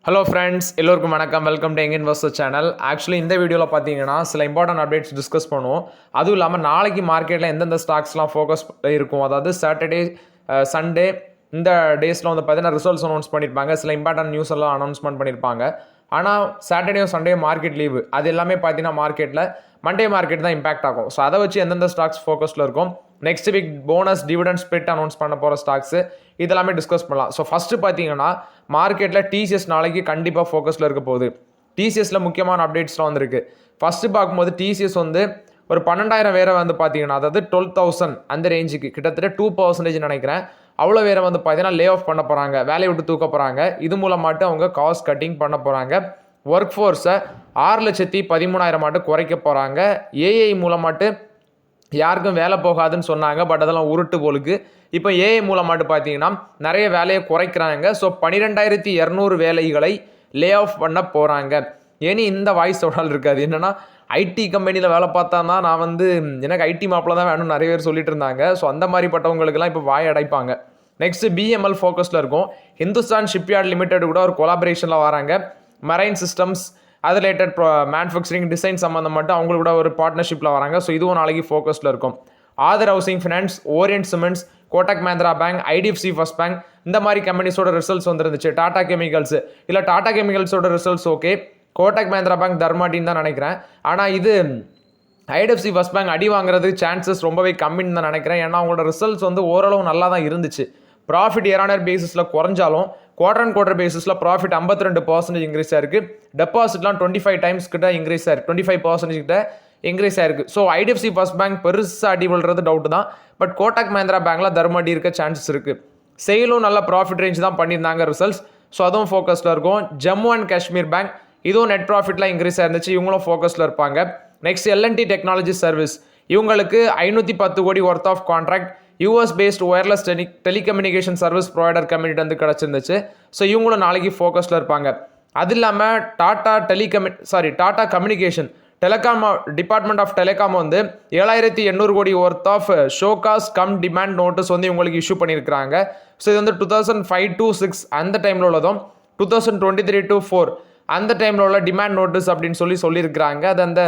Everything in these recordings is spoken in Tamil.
ஹலோ ஃப்ரெண்ட்ஸ், எல்லோருக்கும் வணக்கம். Welcome to young investor channel. Actually இந்த வீடியோவில் பார்த்தீங்கன்னா சில இம்பார்ட்டன்ட் அப்டேட்ஸ் டிஸ்கஸ் பண்ணுவோம். அதுவும் இல்லாமல் நாளைக்கு மார்க்கெட்டில் எந்தெந்த ஸ்டாக்ஸ்லாம் ஃபோக்கஸ் இருக்கும், அதாவது சாட்டர்டே, சண்டே இந்த டேஸில் வந்து பார்த்தீங்கன்னா ரிசல்ட்ஸ் அனௌன்ஸ் பண்ணியிருப்பாங்க. சில இம்பார்ட்டன்ட் நியூஸ் எல்லாம் அனௌன்ஸ்மெண்ட் பண்ணியிருப்பாங்க. ஆனால் சாட்டர்டே சண்டே மார்க்கெட் லீவு, அது எல்லாமே பார்த்தீங்கன்னா மார்க்கெட்டில் மண்டே மார்க்கெட் தான் இம்பாக்ட் ஆகும். ஸோ அதை வச்சு எந்தெந்த ஸ்டாக்ஸ் ஃபோக்கஸில் இருக்கும், next week bonus dividend split announce பண்ண போகிற ஸ்டாக்ஸ் இதெல்லாமே டிஸ்கஸ் பண்ணலாம். ஸோ ஃபஸ்ட்டு பார்த்தீங்கன்னா மார்க்கெட்டில் டிசிஎஸ் நாளைக்கு கண்டிப்பாக ஃபோக்கஸில் இருக்க போகுது. டிசிஎஸில் முக்கியமான அப்டேட்ஸ்லாம் வந்திருக்கு. ஃபஸ்ட்டு பார்க்கும்போது டிசிஎஸ் வந்து ஒரு 12,000 வேற வந்து பார்த்தீங்கன்னா, அதாவது 12,000 அந்த ரேஞ்சுக்கு கிட்டத்தட்ட 2% நினைக்கிறேன், அவ்வளோ வேற வந்து பார்த்தீங்கன்னா லே ஆஃப் பண்ண போகிறாங்க, வேலையை விட்டு தூக்க போகிறாங்க. இது மூலமாட்டு அவங்க காஸ்ட் கட்டிங் பண்ண போகிறாங்க. ஒர்க் ஃபோர்ஸை 6,13,000 மட்டும் குறைக்க போகிறாங்க. ஏஐ மூலமாட்டு யாருக்கும் வேலை போகாதுன்னு சொன்னாங்க, பட் அதெல்லாம் உருட்டு போலுக்கு. இப்போ ஏஐ மூலமாட்டு பார்த்தீங்கன்னா நிறைய வேலையை குறைக்கிறாங்க. ஸோ 12,200 வேலைகளை லே ஆஃப் பண்ண போகிறாங்க. ஏனி இந்த வாய்ஸ் தொடல் இருக்காது. என்னென்னா ஐடி கம்பெனியில் வேலை பார்த்தா தான் நான் வந்து எனக்கு ஐடி மாப்பிள்ள தான் வேணும்னு நிறைய பேர் சொல்லிட்டு இருந்தாங்க. ஸோ அந்த மாதிரிப்பட்டவங்களுக்கெல்லாம் இப்போ வாய் அடைப்பாங்க. நெக்ஸ்ட் பிஎம்எல் ஃபோக்கஸில் இருக்கும். ஹிந்துஸ்தான் ஷிப்யார்ட் லிமிடெட் கூட ஒரு கொலாபரேஷனில் வராங்க. மெரைன் சிஸ்டம்ஸ் அது ரிலேட்டட் மேனுஃபேக்சரிங் டிசைன் சம்மந்தம் மட்டும் அவங்களுக்கு கூட ஒரு பார்ட்னர்ஷிப்பில் வராங்க. ஸோ இதுவும் நாளைக்கு ஃபோக்கஸில் இருக்கும். Aadhar housing finance, Orient cements, Kotak Mahindra bank, IDFC first bank இந்த மாதிரி கம்பெனிஸோட ரிசல்ட்ஸ் வந்துருந்துச்சு. டாடா கெமிக்கல்ஸ், இல்லை டாடா கெமிக்கல்ஸோட results okay, Kotak Mahindra bank தர்மாட்டின்னு தான் நினைக்கிறேன். ஆனால் இது ஐடிஎஃப்சி ஃபர்ஸ்ட் பேங்க் அடி வாங்குறதுக்கு சான்சஸ் ரொம்பவே கம்மின்னு தான் நினைக்கிறேன். ஏன்னா அவங்களோட ரிசல்ட்ஸ் வந்து ஓரளவு நல்லா தான் இருந்துச்சு. ப்ராஃபிட் இயர் ஆன் இயர் பேசிஸில் குறைஞ்சாலும் குவார்டர் அண்ட் குவார்டர் பேசிஸில் ப்ராஃபிட் 52% இன்க்ரீஸ் ஆயிருக்கு. டெபாசிட்லாம் 25 டைம்ஸ் கிட்ட இன்க்ரீஸ் ஆயிருக்கு, 25% கிட்ட இன்க்ரீஸ் ஆயிருக்கு. ஸோ ஐடிஎஃப்சி ஃபர்ஸ்ட் பேங்க் பெருசாக அடி விழுறது டவுட் தான். பட் கோட்டக் மஹிந்திரா பேங்க்ல தர்மடி இருக்க சான்சஸ் இருக்குது. சேலும் நல்ல ப்ராஃபிட் ரேஞ்ச் தான் பண்ணியிருந்தாங்க ரிசல்ட்ஸ். ஸோ அதுவும் ஃபோக்கஸில் இருக்கும். ஜம்மு அண்ட் காஷ்மீர் பேங்க் இதுவும் நெட் ப்ராஃபிட்லாம் இன்க்ரீஸ் ஆயிருந்துச்சு, இவங்களும் ஃபோக்கஸில் இருப்பாங்க. நெக்ஸ்ட் எல்என்டி டெக்னாலஜி சர்வீஸ், இவங்களுக்கு 510 கோடி worth of contract US based wireless telecommunication service provider community வந்து கிடச்சிருந்துச்சு. ஸோ இவங்களும் நாளைக்கு ஃபோக்கஸில் இருப்பாங்க. அது இல்லாமல் Tata communication telecom department of telecom வந்து 7,800 கோடி worth of show cause cum demand notice வந்து இவங்களுக்கு இஷ்யூ பண்ணியிருக்கிறாங்க. ஸோ இது வந்து 2005-06 அந்த டைமில் உள்ளதும் 2023-04 அந்த டைமில் உள்ள டிமாண்ட் நோட்டீஸ் அப்படின்னு சொல்லியிருக்கிறாங்க. அது அந்த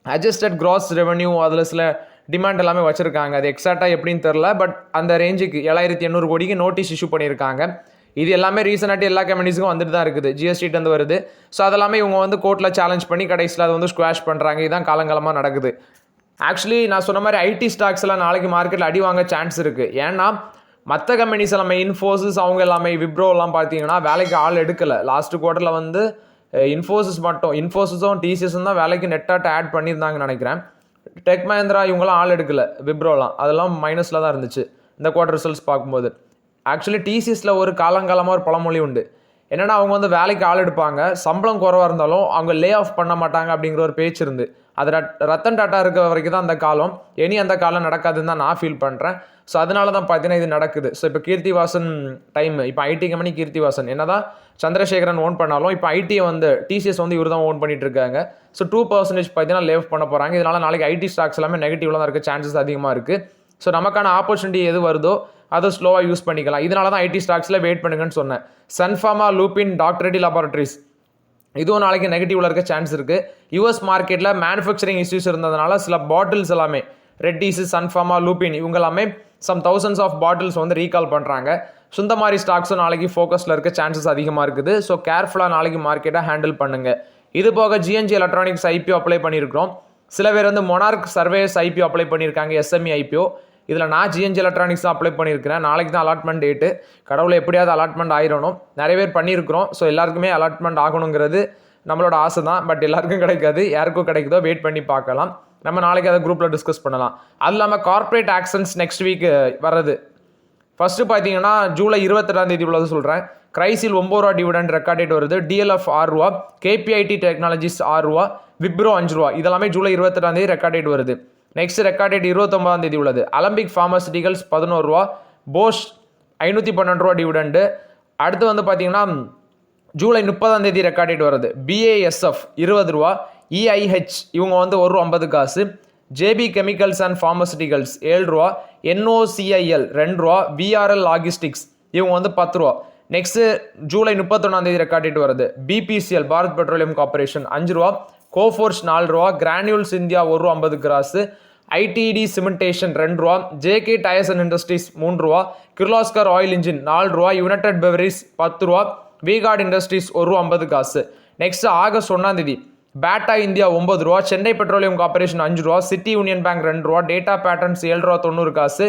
அட்ஜஸ்டட் கிராஸ் ரெவன்யூ அதில் சில டிமாண்ட் எல்லாமே வச்சுருக்காங்க. அது எக்ஸாக்டாக எப்படின்னு தெரில, பட் அந்த ரேஞ்சுக்கு 7,800 கோடிக்கு நோட்டீஸ் இஷ்யூ பண்ணியிருக்காங்க. இது எல்லாமே ரீசனாட்டி எல்லா கம்பெனிஸுக்கும் வந்துட்டு தான் இருக்குது, ஜிஎஸ்டிட்டு வந்து வருது. ஸோ அதெல்லாமே இவங்க வந்து கோர்ட்டில் சேலஞ்ச் பண்ணி கடைசியில் அதை வந்து ஸ்குவாஷ் பண்ணுறாங்க. இதுதான் காலங்காலமாக நடக்குது. ஆக்சுவலி நான் சொன்ன மாதிரி ஐடி ஸ்டாக்ஸ் எல்லாம் நாளைக்கு மார்க்கெட்டில் அடி வாங்க சான்ஸ் இருக்குது. ஏன்னா மற்ற கம்பெனிஸ் எல்லாமே இன்ஃபோசிஸ் அவங்க எல்லாமே விப்ரோலாம் பார்த்தீங்கன்னா வேலைக்கு ஆள் எடுக்கலை. லாஸ்ட் குவார்ட்டரில் வந்து இன்ஃபோசிஸும் டிசிஎஸும் தான் வேலைக்கு நெட்டாட்ட ஆட் பண்ணியிருந்தாங்கன்னு நினைக்கிறேன். டெக் மஹிந்திரா இவங்களாம் ஆள் எடுக்கலை, விப்ரோலாம் அதெல்லாம் மைனஸில் தான் இருந்துச்சு இந்த குவார்ட்டர் ரிசல்ட்ஸ் பார்க்கும்போது. ஆக்சுவலி டிசிஎஸில் ஒரு காலங்காலமாக ஒரு பழமொழி உண்டு. என்னென்னா அவங்க வந்து வேலைக்கு ஆள் எடுப்பாங்க, சம்பளம் குறவாக இருந்தாலும் அவங்க லே ஆஃப் பண்ண மாட்டாங்க அப்படிங்கிற ஒரு பேச்சு இருந்து. அது ரத்தன் டாட்டா இருக்க வரைக்கும் தான் அந்த காலம். இனி அந்த காலம் நடக்காதுன்னு தான் நான் ஃபீல் பண்ணுறேன். ஸோ அதனால தான் பார்த்தீங்கன்னா இது நடக்குது. ஸோ இப்போ கீர்த்திவாசன் டைம், இப்போ ஐடி கம்பெனி கீர்த்திவாசன் என்ன தான் சந்திரசேகரன் ஓன் பண்ணாலும் இப்போ ஐடியை வந்து டிசிஎஸ் வந்து இவர் தான் ஓன் பண்ணிட்டு இருக்காங்க. ஸோ 2% பார்த்தீங்கன்னா லே ஆஃப் பண்ண போகிறாங்க. இதனால் நாளைக்கு ஐடி ஸ்டாக்ஸ் எல்லாமே நெகட்டிவ்ல தான் இருக்க சான்சஸ் அதிகமாக இருக்குது. ஸோ நமக்கான ஆப்பர்ச்சுனிட்டி எது வருதோ அதை ஸ்லோவாக யூஸ் பண்ணிக்கலாம். இதனால தான் ஐடி ஸ்டாக்ஸில் வெயிட் பண்ணுங்கன்னு சொன்னேன். சன்ஃபார்மா, லூபின், டாக்டர் ரெட்டி லேபார்ட்டரிஸ் இதுவும் நாளைக்கு நெகட்டிவ்ல இருக்க சான்ஸ் இருக்குது. யூஎஸ் மார்க்கெட்டில் மேனுஃபேக்சரிங் இஷ்யூஸ் இருந்ததுனால சில பாட்டில்ஸ் எல்லாமே ரெட்டிஸ், சன்ஃபார்மா, லூபின் இவங்க எல்லாமே சம் தௌசண்ட்ஸ் ஆஃப் பாட்டில்ஸ் வந்து ரீகால் பண்ணுறாங்க. ஸோ இந்த மாதிரி ஸ்டாக்ஸும் நாளைக்கு ஃபோக்கஸில் இருக்க சான்சஸ் அதிகமாக இருக்குது. ஸோ கேர்ஃபுல்லாக நாளைக்கு மார்க்கெட்டை ஹேண்டில் பண்ணுங்கள். இது போக ஜிஎன்ஜி எலக்ட்ரானிக்ஸ் ஐபிஓ அப்ளை பண்ணியிருக்கிறோம். சில பேர் வந்து மொனார்க் சர்வேஸ் ஐபிஓ அப்ளை பண்ணியிருக்காங்க, எஸ்எம்இ ஐபிஓ. இதில் நான் ஜிஎன்ஜி எலக்ட்ரானிக்ஸ் தான் அப்ளை பண்ணியிருக்கிறேன். நாளைக்கு தான் அலாட்மெண்ட் டேட்டு. கடவுளை எப்படியாவது அலாட்மெண்ட் ஆயிடணும். நிறைய பேர் பண்ணியிருக்கிறோம். ஸோ எல்லாருக்குமே அலாட்மெண்ட் ஆகணுங்கிறது நம்மளோட ஆசை தான். பட் எல்லாருக்கும் கிடைக்காது, யாருக்கும் கிடைக்குதோ வெயிட் பண்ணி பார்க்கலாம். நம்ம நாளைக்கு அதை குரூப்பில் டிஸ்கஸ் பண்ணலாம். அது இல்லாமல் கார்ப்பரேட் ஆக்ஷன்ஸ் நெக்ஸ்ட் வீக் வர்றது. ஃபஸ்ட்டு பார்த்தீங்கன்னா ஜூலை 28 உள்ளது சொல்கிறேன். கிரைசில் 9 ரூபா டிவிடெண்ட் ரெக்கார்ட் டேட் வருது. டிஎல்எஃப் 6 ரூபா, கேபிஐடி டெக்னாலஜிஸ் 6 ரூபா, விப்ரோ 5 ரூபா. இதெல்லாமே ஜூலை 28 ரெக்கார்ட் டேட் வருது. நெக்ஸ்ட் ரெக்கார்ட் டேட் 29 உள்ளது. அலம்பிக் ஃபார்மசிட்டிகல்ஸ் 11 ரூபா, போஷ் 512 ரூபா டிவிடெண்டு. அடுத்து வந்து பார்த்தீங்கன்னா ஜூலை 30 ரெக்கார்ட் டேட் வருது. பிஏஎஸ்எஃப் 20 ரூபா, இஐஹெச் இவங்க வந்து 1 ரூபா 50 காசு, ஜேபி கெமிக்கல்ஸ் அண்ட் ஃபார்மசிட்டிகல்ஸ் 7 ரூபா, என்ஓசிஐஎல் 2 ரூபா, விஆர்எல் லாஜிஸ்டிக்ஸ் இவங்க வந்து 10 ரூபா. நெக்ஸ்ட்டு ஜூலை 31 ரெக்கார்ட் டேட் வருது. பிபிசிஎல் பாரத் பெட்ரோலியம் கார்பரேஷன் 5 ரூபா, கோஃபோர்ஸ் 4 ரூபா, கிரானியூல்ஸ் இந்தியா 1 ரூபா 50 கிராஸு, ஐடிடி சிமெண்டேஷன் 2 ரூபா, ஜேகே டயர்ஸ் அண்ட் இண்டஸ்ட்ரீஸ் 3 ரூபா, கிர்லாஸ்கர் ஆயில் இன்ஜின் 4 ரூபா, யுனைடெட் பெவரேஜ் 10 ரூபா, விகார்ட் இண்டஸ்ட்ரீஸ் 1 ரூபா 50 காசு. நெக்ஸ்ட் ஆகஸ்ட் 1 பேட்டா இந்தியா 9 ரூபா, சென்னை பெட்ரோலியம் கார்பரேஷன் 5 ரூபா, சிட்டி யூனியன் பேங்க் 2 ரூபா, டேட்டா பேட்டர்ன்ஸ் 7 ரூபா 90 காசு,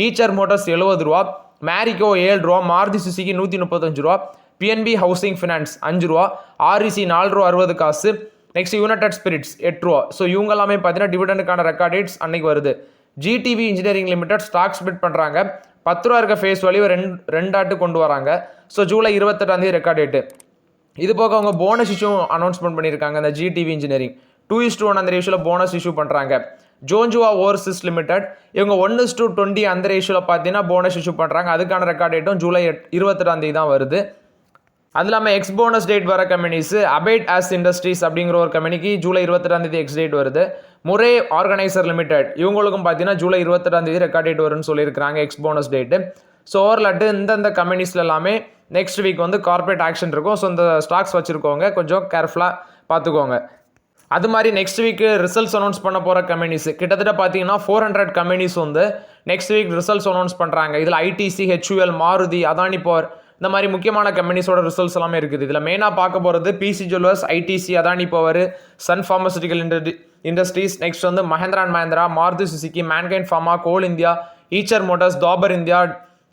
ஈச்சர் மோட்டார்ஸ் 70 ரூபா, மேரிகோ 7 ரூபா, மாருதி சுசுகி 135 ரூபா, பிஎன்பி ஹவுசிங் ஃபினான்ஸ் 5 ரூபா, ஆர்இசி 4 ரூபா 60 காசு. நெக்ஸ்ட் யுனைடெட் ஸ்பிரிட்ஸ் 8 ரூபா. ஸோ இவங்க எல்லாமே பார்த்தீங்கன்னா டிவிடெண்டுக்கான ரெக்கார்ட் டேட்ஸ் அன்னைக்கு வருது. GTV engineering limited stock split பண்ணுறாங்க. 10 ரூபா இருக்க ஃபேஸ் வேல்யூ 2 ஆட்டு கொண்டு வராங்க. So July 28 record date. இது போக அவங்க போனஸ் இஷ்யூ அனௌன்ஸ்மெண்ட் பண்ணியிருக்காங்க. அந்த ஜிடிவி இன்ஜினியரிங் 2:1 அந்த ரேஷியோவில் போனஸ் இஷ்யூ பண்ணுறாங்க. ஜோன்ஜுவா ஓவர்சீஸ் லிமிடெட் இவங்க 1:20 அந்த ரேஷியோவில் பார்த்தீங்கன்னா போனஸ் இஷ்யூ பண்ணுறாங்க. அதுக்கான ரெக்கார்ட் டேட்டும் ஜூலை 28 தான் வருது. அது இல்லாமல் எக்ஸ் போனஸ் டேட் வர கம்பெனிஸ் அபேட் ஆஸ் இண்டஸ்ட்ரீஸ் அப்படிங்கிற ஒரு கம்பெனிக்கு ஜூலை 28 எக்ஸ் டேட் வருது. முரே ஆர்கனைசர் லிமிடெட் இவங்களுக்கும் பார்த்தீங்கன்னா ஜூலை 28 ரெக்கார்ட் டேட் வரும்னு சொல்லியிருக்காங்க எக்ஸ் போனஸ் டேட்டு. ஸோ ஓவர்லாட்டு இந்தந்த கம்பெனிஸ்ல எல்லாமே நெக்ஸ்ட் வீக் வந்து கார்பரேட் ஆக்ஷன் இருக்கும். ஸோ இந்த ஸ்டாக்ஸ் வச்சுருக்கோங்க கொஞ்சம் கேர்ஃபுல்லாக பார்த்துக்கோங்க. அது மாதிரி நெக்ஸ்ட் வீக்கு ரிசல்ட்ஸ் அனௌன்ஸ் பண்ண போகிற கம்பெனிஸ் கிட்டத்தட்ட பார்த்தீங்கன்னா 400 கம்பெனிஸ் வந்து நெக்ஸ்ட் வீக் ரிசல்ட்ஸ் அனௌன்ஸ் பண்ணுறாங்க. இதில் ITC, HUL, Maruti, Adani power இந்த மாதிரி முக்கியமான கம்பெனிஸோட ரிசல்ட்ஸ் எல்லாமே இருக்குது. இதில் மெயினாக பார்க்க போகிறது PC jewellers, ITC, Adani power, sun pharmaceutical industries, next வந்து Mahindra and Mahindra, Maruti Suzuki, Mankind pharma, coal India, Eicher motors, Dabur India,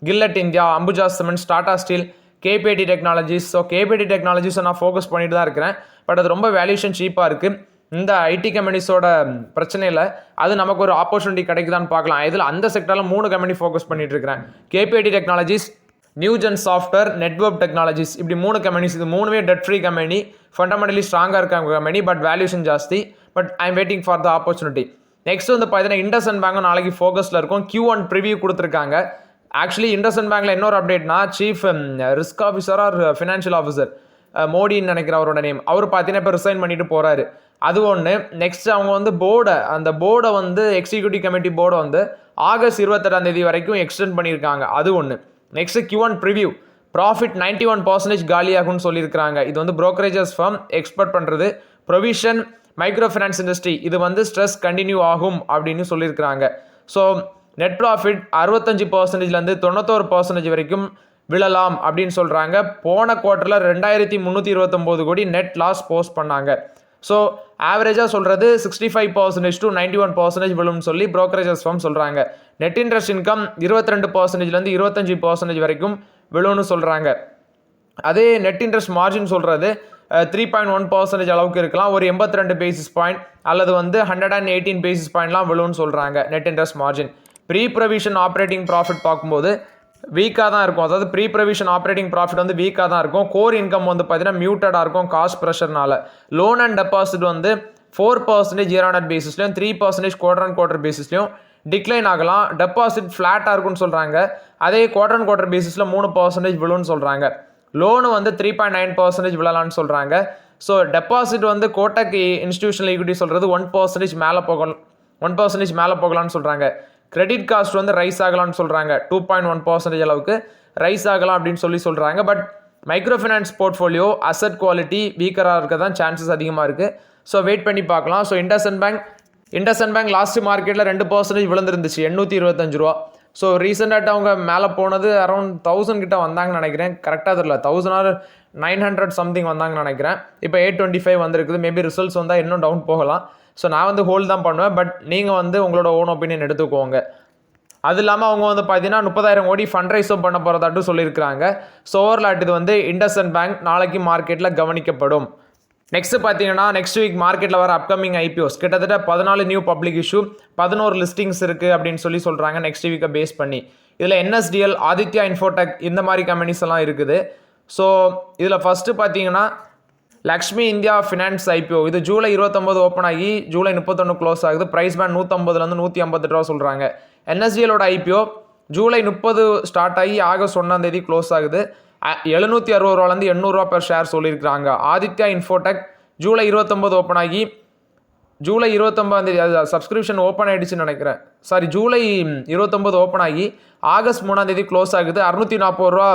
Gillette India, Ambuja cements, Tata steel, KPIT technologies. So KPIT டெக்னாலஜிஸை நான் ஃபோக்கஸ் பண்ணிட்டு தான் இருக்கிறேன். பட் அது ரொம்ப வேல்யூஷன் சீப்பாக இருக்குது. இந்த ஐடி கம்பெனிஸோட பிரச்சனையில் அது நமக்கு ஒரு ஆப்பர்ச்சுனிட்டி கிடைக்குதான்னு பார்க்கலாம். இதில் அந்த செக்டரில் 3 கம்பெனி ஃபோக்கஸ் பண்ணிட்டு இருக்கிறேன். KBD technologies, Newgen software, network technologies, இப்படி 3 கம்பெனிஸ். இது 3மே டெட் ஃப்ரீ கம்பெனி, ஃபண்டமெண்டலி ஸ்ட்ராங்காக இருக்க கம்பெனி, பட் வேல்யூஷன் ஜாஸ்தி. But I am waiting for the opportunity. Next வந்து பார்த்தீங்கன்னா இண்டஸ்இண்ட் பேங்கும் நாளைக்கு ஃபோக்கஸில் இருக்கும். Q1 ப்ரிவியூ கொடுத்துருக்காங்க. ஆக்சுவலி இண்டஸ்இண்ட் பேங்க்ல இன்னொரு அப்டேட்னா chief risk officer or financial officer மோடின்னு நினைக்கிற அவரோட நேம், அவர் பார்த்தீங்கன்னா இப்போ ரிசைன் பண்ணிட்டு போகிறாரு. அது ஒன்று. நெக்ஸ்ட் அவங்க வந்து அந்த போர்டை வந்து எக்ஸிக்யூட்டிவ் கமிட்டி போர்டை வந்து ஆகஸ்ட் 28 வரைக்கும் எக்ஸ்டெண்ட் பண்ணியிருக்காங்க. அது ஒன்று. நெக்ஸ்ட் Q1 ப்ரிவியூ ப்ராஃபிட் 91% காலியாகும்னு சொல்லியிருக்காங்க. இது வந்து புரோக்கரேஜஸ் ஃபர்ம் எக்ஸ்பெக்ட் பண்ணுறது. ப்ரொவிஷன், மைக்ரோ ஃபைனான்ஸ் இண்டஸ்ட்ரி இது வந்து ஸ்ட்ரெஸ் கண்டினியூ ஆகும் அப்படின்னு சொல்லியிருக்கிறாங்க. ஸோ நெட் ப்ராஃபிட் 65%லேருந்து 91% வரைக்கும் விழலாம் அப்படின்னு சொல்கிறாங்க. போன குவார்ட்டரில் 2329 கோடி நெட் லாஸ் போஸ்ட் பண்ணாங்க. ஸோ ஆவரேஜாக சொல்கிறது 65% to 91% விழும்னு சொல்லி புரோக்கரேஜஸ் ஃபார்ம் சொல்கிறாங்க. நெட் இன்ட்ரெஸ்ட் இன்கம் 22%லேருந்து 25% வரைக்கும் விழும்னு சொல்கிறாங்க. அதே நெட் இன்ட்ரெஸ்ட் மார்ஜின் சொல்கிறது 3.1% அளவுக்கு இருக்கலாம். ஒரு 82 பேசிஸ் பாயிண்ட் அல்லது வந்து 118 பேசிஸ் பாயிண்ட்லாம் விழும்னு சொல்கிறாங்க net interest margin. Pre provision operating profit பார்க்கும்போது வீக்காக தான் இருக்கும். அதாவது ப்ரீ ப்ரொவிஷன் ஆப்ரேட்டிங் ப்ராஃபிட் வந்து வீக்காக தான் இருக்கும். கோர் இன்கம் வந்து பார்த்தீங்கன்னா மியூட்டடாக இருக்கும் காஸ்ட் ப்ரெஷர்னால. லோன் அண்ட் டெபாசிட் வந்து 4% இயர் ஆன் பேசிஸ்லையும் 3% குவார்டர் அண்ட் குவார்டர் பேசிஸ்லையும் டிக்ளைன் ஆகலாம். டெபாசிட் ஃப்ளாட்டாக இருக்கும்னு சொல்கிறாங்க. அதே குவார்டர் அண்ட் குவார்டர் பேசிஸில் 3% விழுன்னு சொல்கிறாங்க. லோனு வந்து 3.9% விழலான்னு சொல்கிறாங்க. ஸோ டெபாசிட் வந்து கோட்டக் இன்ஸ்டிடியூஷனல் ஈக்விட்டி சொல்கிறது 1% மேலே போகலான்னு சொல்கிறாங்க. கிரெடிட் காஸ்ட் வந்து ரைஸ் ஆகலாம்னு சொல்கிறாங்க. 2.1% அளவுக்கு ரைஸ் ஆகலாம் அப்படின்னு சொல்கிறாங்க. But micro finance portfolio asset quality வீக்கராக இருக்க தான் சான்சஸ் அதிகமாக இருக்குது. ஸோ வெயிட் பண்ணி பார்க்கலாம். ஸோ இண்டஸ்இண்ட் பேங்க் லாஸ்ட் மார்க்கெட்டில் 2% விழுந்துருந்துச்சு 825 ரூபா. ஸோ ரீசெண்டாக அவங்க மேலே போனது அரௌண்ட் 1000 கிட்ட வந்தாங்கன்னு நினைக்கிறேன். கரெக்டாக தெரியல, 1000 or 900 சம்திங் வந்தாங்கன்னு நினைக்கிறேன். இப்போ 825 வந்திருக்குது. மேபி ரிசல்ட்ஸ் வந்தால் இன்னும் டவுன் போகலாம். ஸோ நான் வந்து ஹோல்ட் தான் பண்ணுவேன். பட் நீங்கள் வந்து உங்களோட ஓன் ஒப்பீனியன் எடுத்துக்கோங்க. அது இல்லாமல் அவங்க வந்து பார்த்தீங்கன்னா 30,000 கோடி ஃபண்ட் ரைஸும் பண்ண போகிறதாட்டும் சொல்லியிருக்கிறாங்க. ஸோ ஓவர்லாட் இது வந்து இண்டஸ்இண்ட் பேங்க் நாளைக்கு மார்க்கெட்டில் கவனிக்கப்படும். நெக்ஸ்ட் பார்த்தீங்கன்னா நெக்ஸ்ட் வீக் மார்க்கெட்டில் வர அப்கமிங் ஐபிஓஸ் கிட்டத்தட்ட 14 நியூ பப்ளிக் இஷ்யூ, 11 லிஸ்டிங்ஸ் இருக்குது அப்படின்னு சொல்கிறாங்க நெக்ஸ்ட் வீக்கை பேஸ் பண்ணி. இதில் NSDL, ஆதித்யா இன்ஃபோடெக் இந்த மாதிரி கம்பெனிஸ் எல்லாம் இருக்குது. ஸோ இதில் ஃபஸ்ட்டு பார்த்தீங்கன்னா லக்ஷ்மி இந்தியா ஃபினான்ஸ் ஐபிஓ இது ஜூலை 29 ஓப்பன் ஆகி ஜூலை 31 க்ளோஸ் ஆகுது. ப்ரைஸ் பேண்ட் 150லேருந்து 158 ரூபா சொல்கிறாங்க. NSDLோட ஐபிஓ ஜூலை 30 ஸ்டார்ட் ஆகி ஆகஸ்ட் 1 க்ளோஸ் ஆகுது. 760 ரூபாலேருந்து 800 ரூபா பெர் ஷேர் சொல்லியிருக்கிறாங்க. ஆதித்யா இன்ஃபோடெக் ஜூலை 29 ஓப்பன் ஆகி ஜூலை 29 சப்ஸ்கிரிப்ஷன் ஓப்பன் ஆகிடுச்சுன்னு நினைக்கிறேன். ஜூலை 29 ஓப்பன் ஆகி ஆகஸ்ட் 3 க்ளோஸ் ஆகுது. 640 ரூபா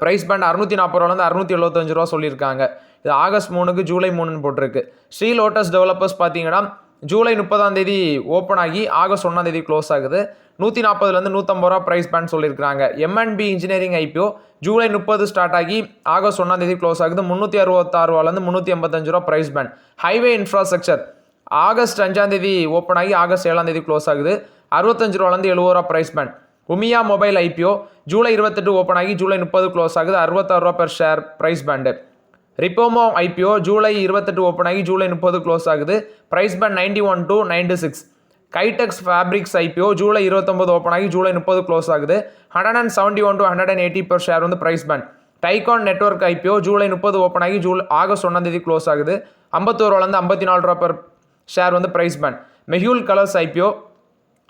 ப்ரைஸ் பேண்ட் 640 675 சொல்லியிருக்காங்க. இது ஆகஸ்ட் 3க்கு ஜூலை 3ன்னு போட்டிருக்கு. ஸ்ரீ லோட்டஸ் டெவலப்பர்ஸ் பார்த்தீங்கன்னா ஜூலை 30 ஓப்பன் ஆகி ஆகஸ்ட் 1 க்ளோஸ் ஆகுது. 140 150 ப்ரைஸ் பேண்ட் சொல்லியிருக்காங்க. M&B engineering IPO July 30 start ஆகி ஆகஸ்ட் 1 க்ளோஸ் ஆகுது. 366 385 price band. Highway infrastructure August 5 open ஆகி ஆகஸ்ட் 7 க்ளோஸ் ஆகுது. 65 70 price band. Umiya mobile IPO July 28 open ஆகி ஜூலை 30 க்ளோஸ் ஆகுது. 66 பெர் ஷேர் ப்ரைஸ் பேண்டு. ரிப்போமோ IPO ஜூலை 28 ஓப்பன் ஆகி ஜூலை 30 க்ளோஸ் ஆகுது. Price band 91 to 96. Kitex fabrics IPO July 29 open ஆகி ஜூலை 30 க்ளோஸ் ஆகுது. 171 to 180 per share price band. டைகான் நெட்வொர்க் IPO ஜூலை 30 ஓப்பன் ஆகி ஆகஸ்ட் 1 க்ளோஸ் ஆகுது. 51 54 per share price band. Mehul colours IPO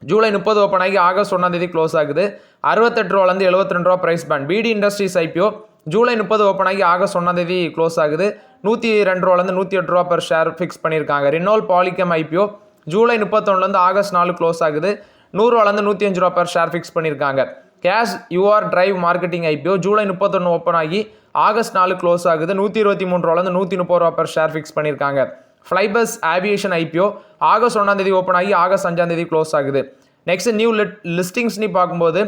July 30 open ஆகி ஆகஸ்ட் 1 க்ளோஸ் ஆகுது. 68 72 price band. BD industries IPO July 30 open ஆகி ஆகஸ்ட் 1 க்ளோஸ் ஆகுது. 102 108 பெர் ஷேர் ஃபிக்ஸ் பண்ணியிருக்காங்க. Renol Polychem IPO July 31 August 4 close ஆகுது. 100 105 பெர் ஷேர் ஃபிக்ஸ் பண்ணியிருக்காங்க. Cash UR drive marketing IPO July 31 open ஆகி ஆகஸ்ட் 4 க்ளோஸ் ஆகுது. 123 130 பெர் ஷேர் ஃபிக்ஸ் பண்ணியிருக்காங்க. Flybus aviation IPO August 1 open ஆகி ஆகஸ்ட் 5 க்ளோஸ் ஆகுது. நெக்ஸ்ட் நியூ லிஸ்டிங்ஸ்னு பார்க்கும்போது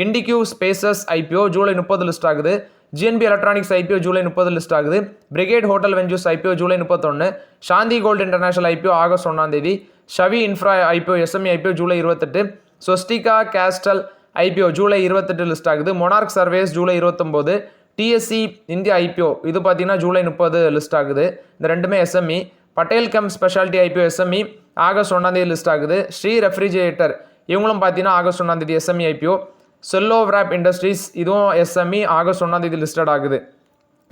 IndiQube spaces IPO July 30 list ஆகுது. GNB electronics IPO July 30 list ஆகுது. Brigade hotel வெஞ்சூஸ் IPO July 31. Shanti gold international IPO August 1 ஷவி infra IPO SME IPO July 28. Swastika கேஸ்டல் IPO ஜூலை 28 லிஸ்ட் ஆகுது. Monarch surveyors July 29. TSC India IPO இது பார்த்தீங்கன்னா ஜூலை 30 லிஸ்ட் ஆகுது. இந்த ரெண்டுமே SME. Patel come speciality IPO SME August 1 list ஆகுது. ஸ்ரீ ரெஃப்ரிஜரேட்டர் இவங்களும் பார்த்தீங்கன்னா August 1 SME IPO. Cello விராப் industries இதுவும் SME ஆகஸ்ட் 1 லிஸ்டட் ஆகுது.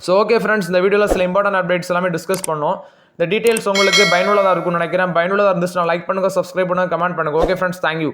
ஸோ ஓகே ஃப்ரெண்ட்ஸ், இந்த வீடியோவில் சில இம்பார்ட்டன்ட் அப்டேட்ஸ் எல்லாமே டிஸ்கஸ் பண்ணோம். இந்த டீட்டெயில்ஸ் உங்களுக்கு பயனுள்ளதாக இருக்கும்னு நினைக்கிறேன். பயனுள்ளதாக இருந்துச்சுன்னா லைக் பண்ணுங்கள், சப்ஸ்கிரைப் பண்ணுங்கள், கமெண்ட் பண்ணுங்கள். Okay friends, thank you.